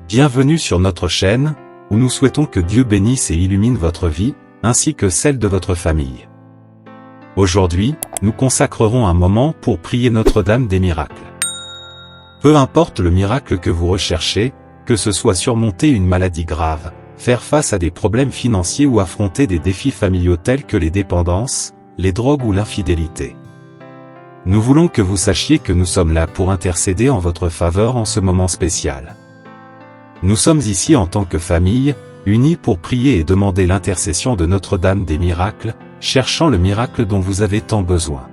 Bienvenue sur notre chaîne, où nous souhaitons que Dieu bénisse et illumine votre vie, ainsi que celle de votre famille. Aujourd'hui, nous consacrerons un moment pour prier Notre-Dame des miracles. Peu importe le miracle que vous recherchez, que ce soit surmonter une maladie grave, faire face à des problèmes financiers ou affronter des défis familiaux tels que les dépendances, les drogues ou l'infidélité. Nous voulons que vous sachiez que nous sommes là pour intercéder en votre faveur en ce moment spécial. Nous sommes ici en tant que famille, unis pour prier et demander l'intercession de Notre-Dame des miracles, cherchant le miracle dont vous avez tant besoin.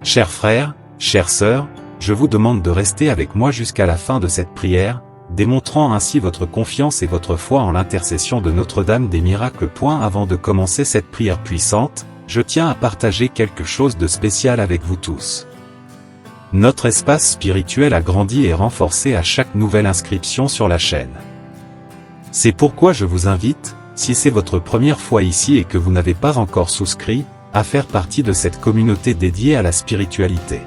Chers frères, chères sœurs, je vous demande de rester avec moi jusqu'à la fin de cette prière, démontrant ainsi votre confiance et votre foi en l'intercession de Notre-Dame des miracles. Avant de commencer cette prière puissante, je tiens à partager quelque chose de spécial avec vous tous. Notre espace spirituel a grandi et renforcé à chaque nouvelle inscription sur la chaîne. C'est pourquoi je vous invite, si c'est votre première fois ici et que vous n'avez pas encore souscrit, à faire partie de cette communauté dédiée à la spiritualité.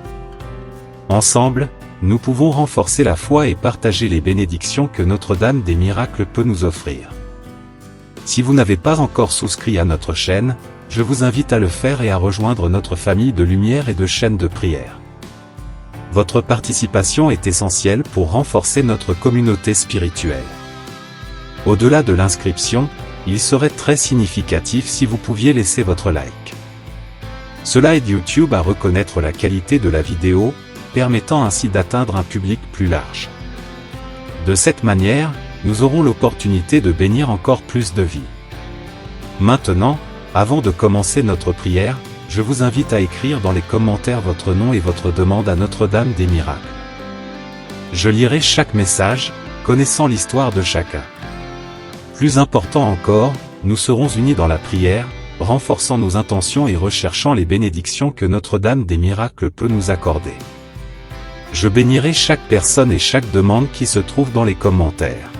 Ensemble, nous pouvons renforcer la foi et partager les bénédictions que Notre-Dame des miracles peut nous offrir. Si vous n'avez pas encore souscrit à notre chaîne, je vous invite à le faire et à rejoindre notre famille de lumière et de chaînes de prière. Votre participation est essentielle pour renforcer notre communauté spirituelle. Au-delà de l'inscription, il serait très significatif si vous pouviez laisser votre like. Cela aide YouTube à reconnaître la qualité de la vidéo, permettant ainsi d'atteindre un public plus large. De cette manière, nous aurons l'opportunité de bénir encore plus de vies. Maintenant, avant de commencer notre prière, je vous invite à écrire dans les commentaires votre nom et votre demande à Notre-Dame des miracles. Je lirai chaque message, connaissant l'histoire de chacun. Plus important encore, nous serons unis dans la prière, renforçant nos intentions et recherchant les bénédictions que Notre-Dame des miracles peut nous accorder. Je bénirai chaque personne et chaque demande qui se trouve dans les commentaires.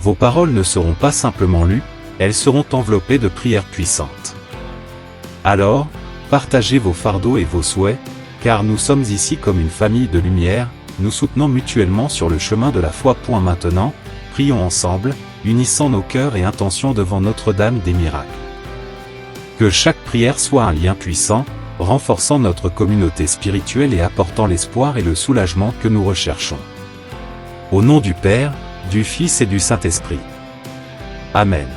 Vos paroles ne seront pas simplement lues, elles seront enveloppées de prières puissantes. Alors, partagez vos fardeaux et vos souhaits, car nous sommes ici comme une famille de lumière, nous soutenons mutuellement sur le chemin de la foi. Maintenant, prions ensemble, unissant nos cœurs et intentions devant Notre-Dame des miracles. Que chaque prière soit un lien puissant, renforçant notre communauté spirituelle et apportant l'espoir et le soulagement que nous recherchons. Au nom du Père, du Fils et du Saint-Esprit. Amen.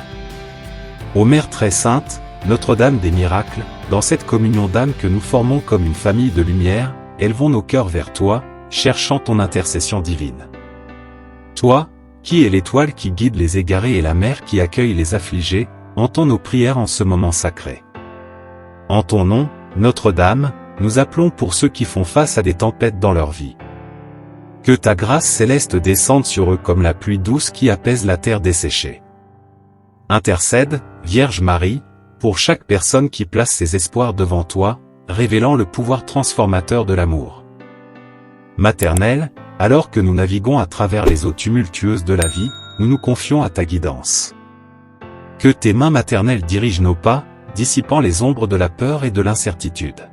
Ô Mère très sainte, Notre-Dame des miracles, dans cette communion d'âmes que nous formons comme une famille de lumière, élevons nos cœurs vers toi, cherchant ton intercession divine. Toi, qui es l'étoile qui guide les égarés et la mer qui accueille les affligés, entends nos prières en ce moment sacré. En ton nom, Notre-Dame, nous appelons pour ceux qui font face à des tempêtes dans leur vie. Que ta grâce céleste descende sur eux comme la pluie douce qui apaise la terre desséchée. Intercède, Vierge Marie, pour chaque personne qui place ses espoirs devant toi, révélant le pouvoir transformateur de l'amour. Maternelle, alors que nous naviguons à travers les eaux tumultueuses de la vie, nous nous confions à ta guidance. Que tes mains maternelles dirigent nos pas, dissipant les ombres de la peur et de l'incertitude.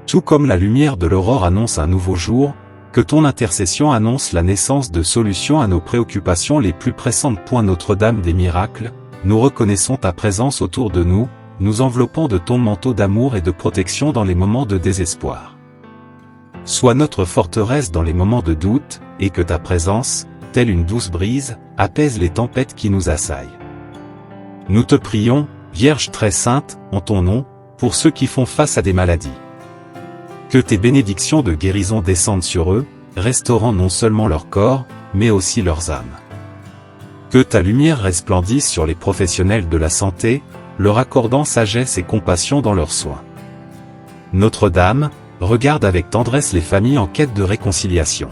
Tout comme la lumière de l'aurore annonce un nouveau jour, que ton intercession annonce la naissance de solutions à nos préoccupations les plus pressantes. Notre-Dame des miracles, nous reconnaissons ta présence autour de nous, nous enveloppant de ton manteau d'amour et de protection dans les moments de désespoir. Sois notre forteresse dans les moments de doute, et que ta présence, telle une douce brise, apaise les tempêtes qui nous assaillent. Nous te prions, Vierge très sainte, en ton nom, pour ceux qui font face à des maladies. Que tes bénédictions de guérison descendent sur eux, restaurant non seulement leur corps, mais aussi leurs âmes. Que ta lumière resplendisse sur les professionnels de la santé, leur accordant sagesse et compassion dans leurs soins. Notre-Dame, regarde avec tendresse les familles en quête de réconciliation.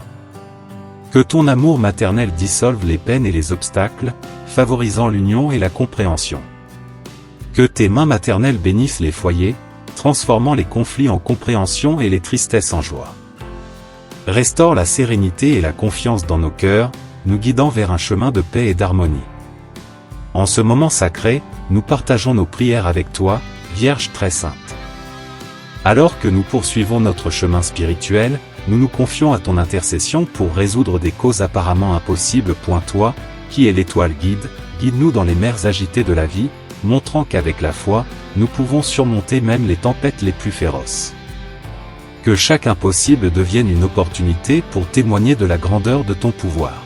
Que ton amour maternel dissolve les peines et les obstacles, favorisant l'union et la compréhension. Que tes mains maternelles bénissent les foyers, transformant les conflits en compréhension et les tristesses en joie. Restaure la sérénité et la confiance dans nos cœurs, nous guidant vers un chemin de paix et d'harmonie. En ce moment sacré, nous partageons nos prières avec toi, Vierge très sainte. Alors que nous poursuivons notre chemin spirituel, nous nous confions à ton intercession pour résoudre des causes apparemment impossibles. Toi, qui es l'étoile guide, guide-nous dans les mers agitées de la vie, montrant qu'avec la foi, nous pouvons surmonter même les tempêtes les plus féroces. Que chaque impossible devienne une opportunité pour témoigner de la grandeur de ton pouvoir.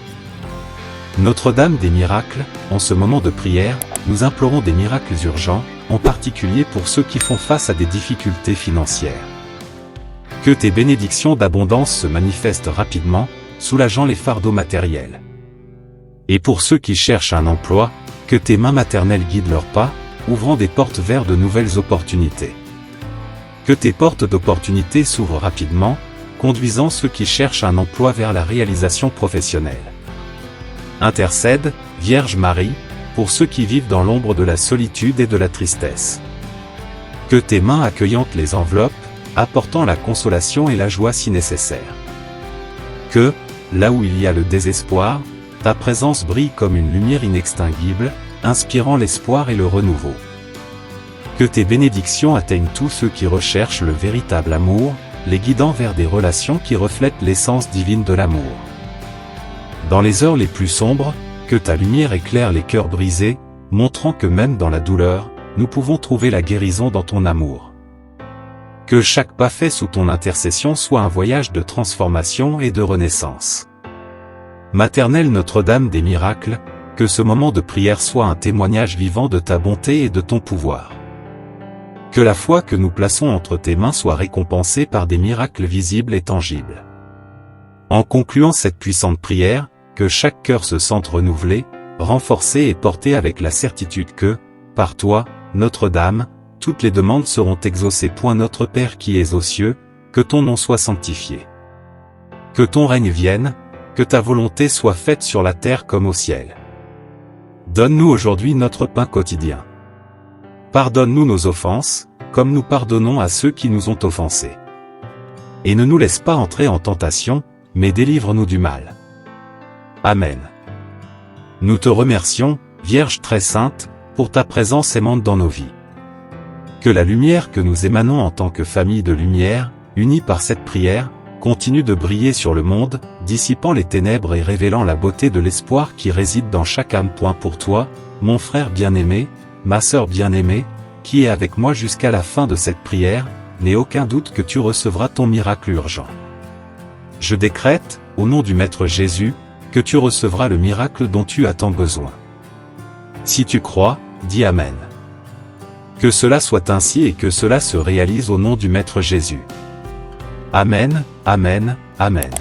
Notre-Dame des miracles, en ce moment de prière, nous implorons des miracles urgents, en particulier pour ceux qui font face à des difficultés financières. Que tes bénédictions d'abondance se manifestent rapidement, soulageant les fardeaux matériels. Et pour ceux qui cherchent un emploi, que tes mains maternelles guident leurs pas, ouvrant des portes vers de nouvelles opportunités. Que tes portes d'opportunités s'ouvrent rapidement, conduisant ceux qui cherchent un emploi vers la réalisation professionnelle. Intercède, Vierge Marie, pour ceux qui vivent dans l'ombre de la solitude et de la tristesse. Que tes mains accueillantes les enveloppent, apportant la consolation et la joie si nécessaires. Que, là où il y a le désespoir, ta présence brille comme une lumière inextinguible, inspirant l'espoir et le renouveau. Que tes bénédictions atteignent tous ceux qui recherchent le véritable amour, les guidant vers des relations qui reflètent l'essence divine de l'amour. Dans les heures les plus sombres, que ta lumière éclaire les cœurs brisés, montrant que même dans la douleur, nous pouvons trouver la guérison dans ton amour. Que chaque pas fait sous ton intercession soit un voyage de transformation et de renaissance. Maternelle Notre-Dame des miracles, que ce moment de prière soit un témoignage vivant de ta bonté et de ton pouvoir. Que la foi que nous plaçons entre tes mains soit récompensée par des miracles visibles et tangibles. En concluant cette puissante prière, que chaque cœur se sente renouvelé, renforcé et porté avec la certitude que, par toi, Notre-Dame, toutes les demandes seront exaucées. Notre Père qui es aux cieux, que ton nom soit sanctifié. Que ton règne vienne, que ta volonté soit faite sur la terre comme au ciel. Donne-nous aujourd'hui notre pain quotidien. Pardonne-nous nos offenses, comme nous pardonnons à ceux qui nous ont offensés. Et ne nous laisse pas entrer en tentation, mais délivre-nous du mal. Amen. Nous te remercions, Vierge très sainte, pour ta présence aimante dans nos vies. Que la lumière que nous émanons en tant que famille de lumière, unie par cette prière, continue de briller sur le monde, dissipant les ténèbres et révélant la beauté de l'espoir qui réside dans chaque âme. Pour toi, mon frère bien-aimé, ma sœur bien-aimée, qui est avec moi jusqu'à la fin de cette prière, n'aie aucun doute que tu recevras ton miracle urgent. Je décrète, au nom du Maître Jésus, que tu recevras le miracle dont tu as tant besoin. Si tu crois, dis Amen. Que cela soit ainsi et que cela se réalise au nom du Maître Jésus. Amen, Amen, Amen.